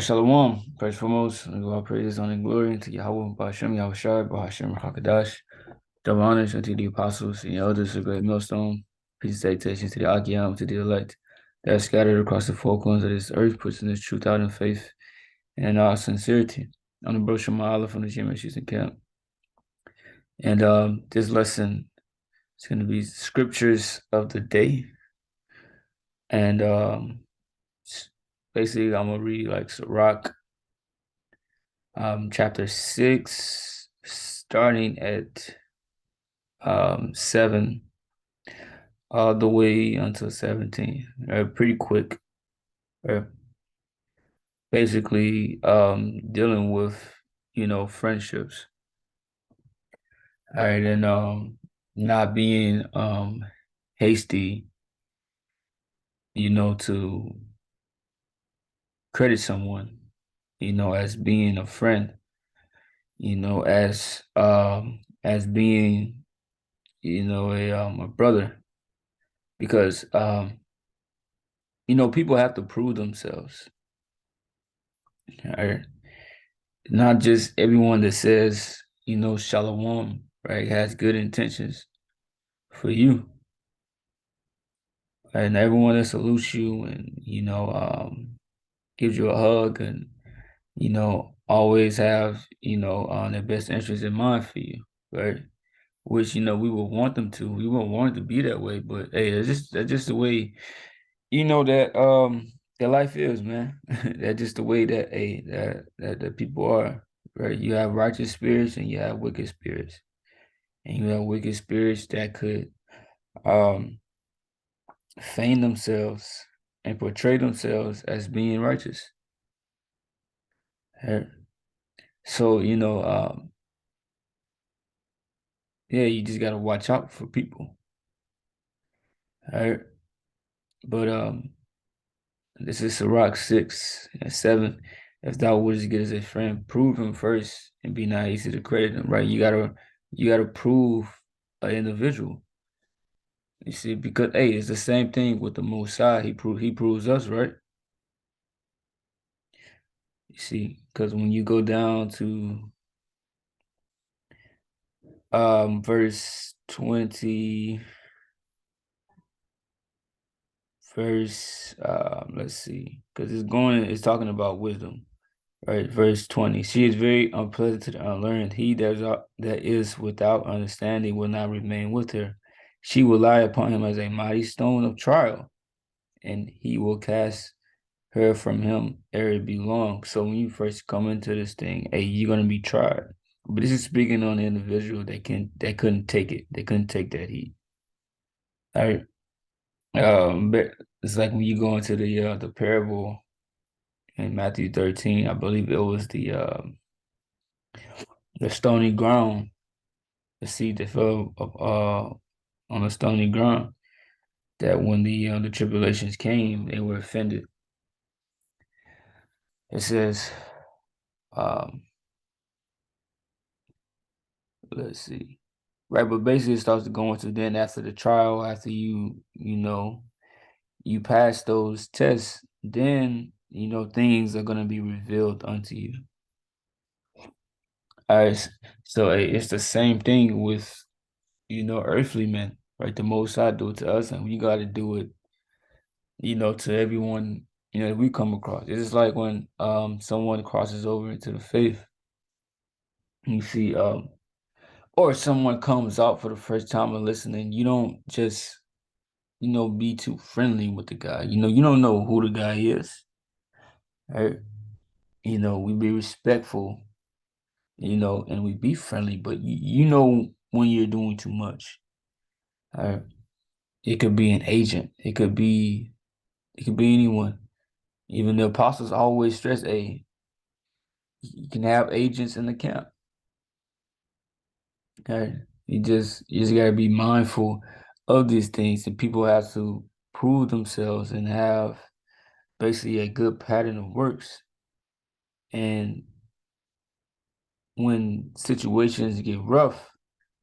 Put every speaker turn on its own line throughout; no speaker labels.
Shalom. First and foremost, we give all praises, honor, and glory to Yahweh, Ba'ashem, Yahushai, Ba'ashem, Hakadash. Double honors unto the apostles and the elders of the great millstone. Peace and salutations to the Akiyam, to the elect that are scattered across the four corners of this earth, pushing this truth out in faith and in all sincerity. I'm the bro Shema Allah from the Jim Season Camp. And this lesson is going to be scriptures of the day. And basically, I'm going to read like Sirach chapter 6, starting at 7, all the way until 17. Pretty quick. Basically, dealing with, friendships. All right, and not being hasty, to credit someone, as being a friend, as being, a brother. Because people have to prove themselves. Right? Not just everyone that says, shalom, right, has good intentions for you. Right? And everyone that salutes you and, gives you a hug and, always have, their best interest in mind for you, right? Which, we would want them to. We wouldn't want it to be that way, but hey, that's just the way, that life is, man. That's just the way that that people are, right? You have righteous spirits and you have wicked spirits. And you have wicked spirits that could um feign themselves and portray themselves as being righteous. Right? So, yeah, you just gotta watch out for people. Right? But this is Sirach 6 and 7. If thou wouldst get as a friend, prove him first and be not easy to credit him, right? You gotta prove an individual. You see, because hey, it's the same thing with the Most High. He proves us, right? You see, because when you go down to verse 20, let's see, because it's talking about wisdom. Right, verse 20. She is very unpleasant to the unlearned. He that is without understanding will not remain with her. She will lie upon him as a mighty stone of trial, and he will cast her from him ere it be long. So when you first come into this thing, hey, you're gonna be tried. But this is speaking on the individual that couldn't take it. They couldn't take that heat. All right. But it's like when you go into the parable in Matthew 13, I believe it was the stony ground, the seed that fell on the stony ground, that when the tribulations came, they were offended. It says, um, let's see, right, but basically it starts to go into then after the trial, after you pass those tests, then things are gonna be revealed unto you. All right, so it's the same thing with earthly men, right? The Most High do it to us, and we got to do it to everyone, that we come across. It's just like when someone crosses over into the faith, you see, or someone comes out for the first time and listening, you don't just, be too friendly with the guy. You don't know who the guy is, right? We be respectful, and we be friendly, but you know when you're doing too much. Right? It could be an agent. It could be anyone. Even the apostles always stress, hey, you can have agents in the camp. Okay. You just gotta be mindful of these things, and people have to prove themselves and have basically a good pattern of works. And when situations get rough,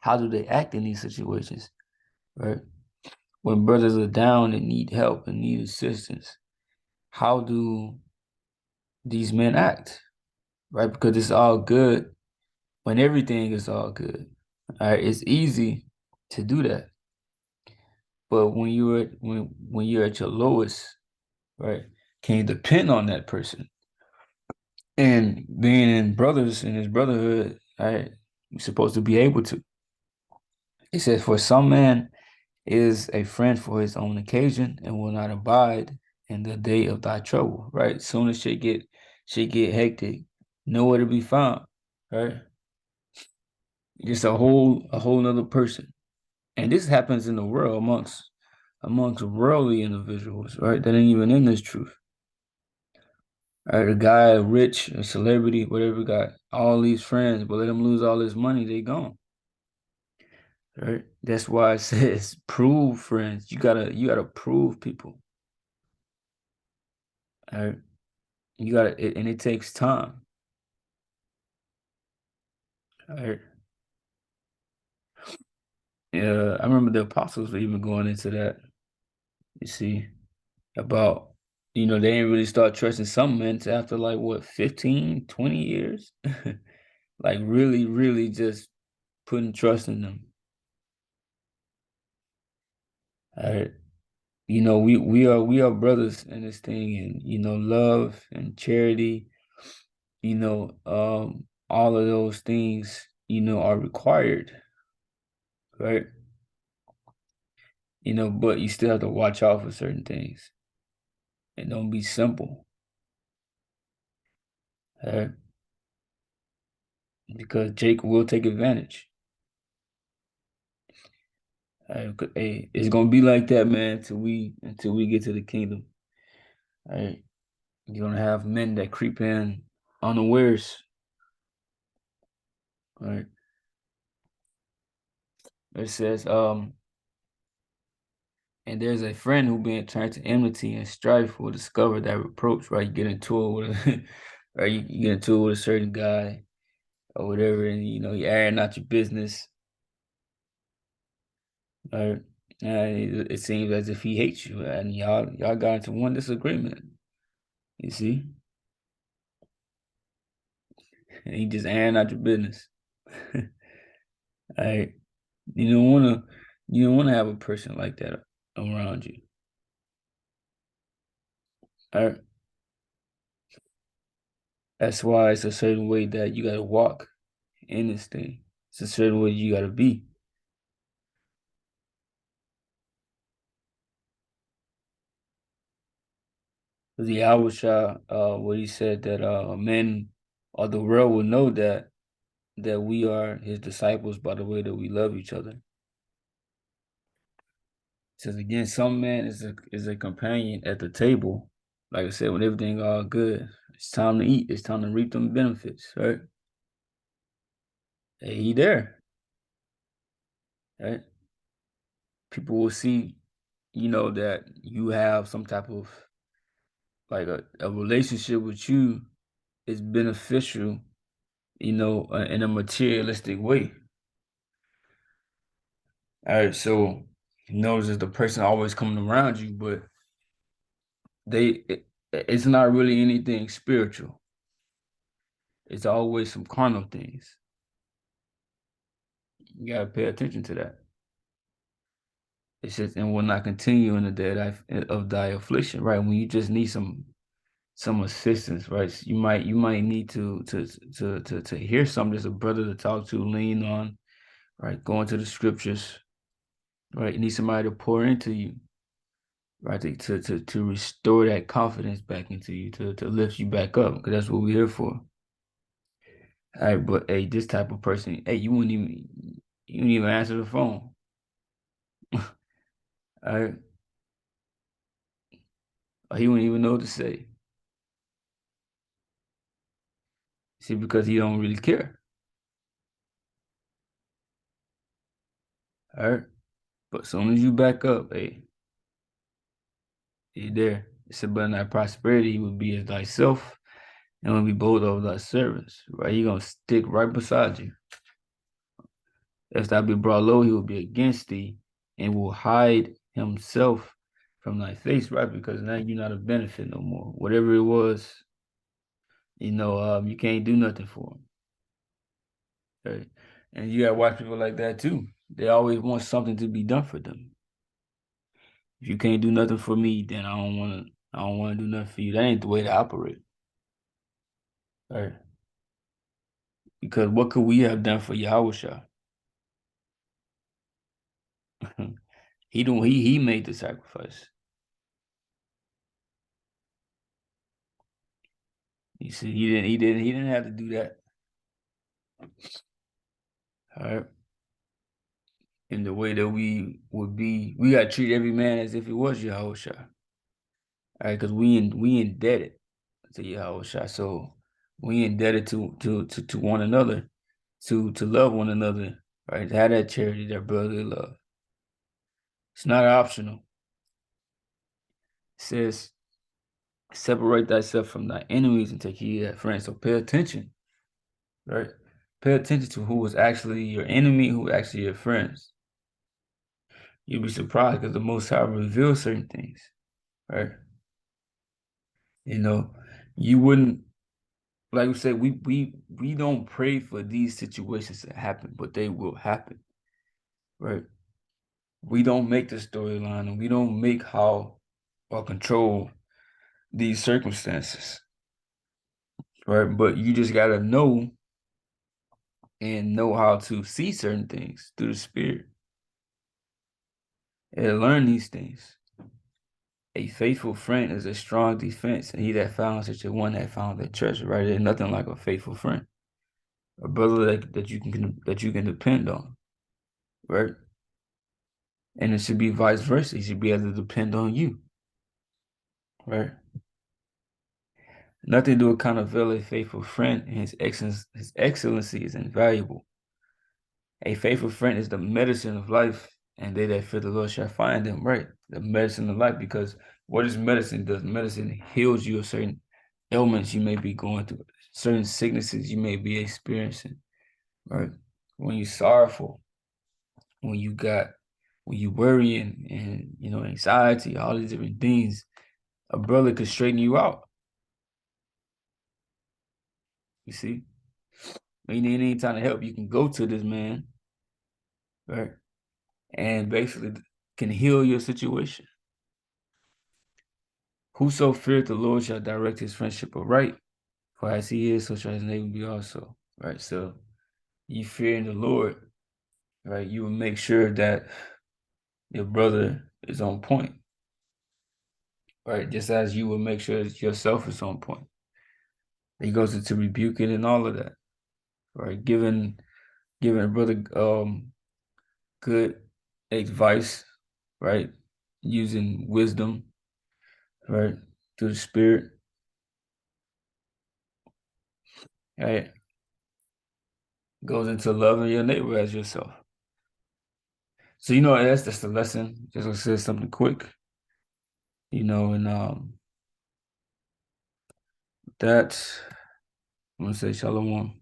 how do they act in these situations? Right? When brothers are down and need help and need assistance, how do these men act, right? Because it's all good when everything is all good. All right, it's easy to do that. But when you're at your lowest, right, can you depend on that person? And being in brothers in his brotherhood, right, you're supposed to be able to. It says, for some man is a friend for his own occasion and will not abide in the day of thy trouble, right? Soon as shit get hectic, nowhere to be found, right? Just a whole nother person. And this happens in the world amongst worldly individuals, right? That ain't even in this truth. Right? A guy rich, a celebrity, whatever, got all these friends, but let him lose all his money, they gone. Right? That's why it says prove friends. You gotta prove people. All right. And it takes time. All right. Yeah, I remember the apostles were even going into that, you see, about, they didn't really start trusting some men till after like what, 15, 20 years? Like really, really just putting trust in them. All right. We are brothers in this thing, and love and charity, all of those things, are required, right? But you still have to watch out for certain things and don't be simple, right? Because Jake will take advantage. Hey, it's gonna be like that, man, until we get to the kingdom. Right? You're gonna have men that creep in unawares, right? It says, and there's a friend who being turned to enmity and strife will discover that reproach, right? You get into it with a right, you get into it with a certain guy or whatever, and you airing out your business, right? And it seems as if he hates you, and y'all got into one disagreement. You see, and he just airing out your business. Right? You don't wanna you don't wanna have a person like that around you. All right? That's why it's a certain way that you gotta walk in this thing. It's a certain way you gotta be. The Yahusha, what he said that men or the world will know that we are his disciples by the way that we love each other. It says again, some man is a companion at the table. Like I said, when everything all good, it's time to eat. It's time to reap them benefits, right? Hey, he there, right? People will see, that you have some type of like a relationship with you is beneficial, in a materialistic way. All right, so notice that the person always coming around you, but it's not really anything spiritual. It's always some carnal things. You gotta pay attention to that. It says, and will not continue in the day of thy affliction, right? When you just need some assistance, right? So you might need to hear something. There's a brother to talk to, lean on, right? Go into the scriptures, right? You need somebody to pour into you, right? To restore that confidence back into you, to lift you back up, because that's what we're here for. All right, but hey, this type of person, hey, you wouldn't even answer the phone. All right, or he wouldn't even know what to say. See, because he don't really care. All right, but as soon as you back up, hey, he there. It said, but in thy prosperity, he would be as thyself, and will be bold of thy servants. Right, he gonna stick right beside you. If thou be brought low, he will be against thee, and will hide himself from thy face. Right, because now you're not a benefit no more. Whatever it was, You can't do nothing for them. Right? And you gotta watch people like that too. They always want something to be done for them. If you can't do nothing for me, then I don't wanna do nothing for you. That ain't the way to operate. Right? Because what could we have done for Yahusha? He made the sacrifice. You see, he didn't have to do that. All right. In the way that we gotta treat every man as if it was Yahusha. All right, because we indebted to Yahusha. So we indebted to one another, to love one another, right? To have that charity, that brotherly love. It's not optional. It says, separate thyself from thy enemies and take heed of thy friends. So pay attention, right? Pay attention to who was actually your enemy, who was actually your friends. You'll be surprised because the Most High reveals certain things, right? You know, you wouldn't like we said, we don't pray for these situations to happen, but they will happen, right? We don't make the storyline and we don't make how or control these circumstances, right? But you just gotta know and know how to see certain things through the spirit and learn these things. A faithful friend is a strong defense, and he that found such a one that found that treasure, right? There's nothing like a faithful friend, a brother that you can depend on, right? And it should be vice versa. He should be able to depend on you, right? Nothing to account of a faithful friend, and his excellency is invaluable. A faithful friend is the medicine of life, and they that fear the Lord shall find them, right? The medicine of life, because what is medicine does? Medicine heals you of certain ailments you may be going through, certain sicknesses you may be experiencing, right? When you're sorrowful, when you got, when you worry and anxiety, all these different things, a brother could straighten you out. You see, when you need any kind of help, you can go to this man, right? And basically can heal your situation. Whoso feareth the Lord shall direct his friendship aright, for as he is, so shall his neighbor be also. Right. So you fearing the Lord, right? You will make sure that your brother is on point, right? Just as you will make sure that yourself is on point. He goes into rebuking and all of that, right? Giving a brother good advice, right? Using wisdom, right? Through the spirit, right? Goes into loving your neighbor as yourself. So that's just the lesson. Just to say something quick, and that I'm gonna say shalom.